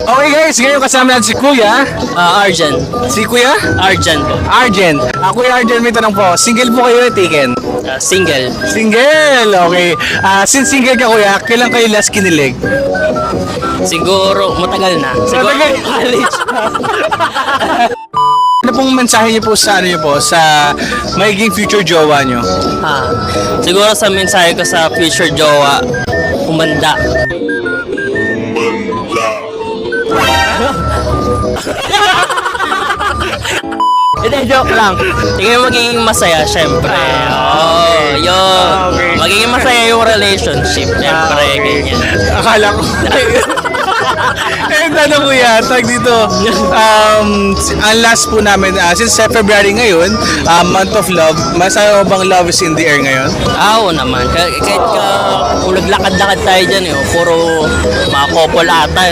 Okay guys, ngayon kasama natin si Kuya. Arjan. Si Kuya? Arjan po. Arjen. Kuya Arjen, may tanong po. Single po kayo taken? Single. Single! Okay. Since single ka Kuya, kailan kayo last kinilig? Siguro matagal na. Siguro Matagal? college. Ano pong mensahe niyo po sa ano niyo po sa magiging future jowa niyo? Siguro sa mensahe ko sa future jowa, humanda. Hindi, joke lang. Tingnan magiging masaya, syempre. Yun. Okay. Magiging masaya yung relationship, syempre, ganyan. Akala ko. Eh, tanong Kuya, tag dito. Ang last po namin, since February ngayon, month of love, masaya mo bang love is in the air ngayon? Oo naman. Kahit kung naglakad-lakad tayo dyan, puro mga couple ata.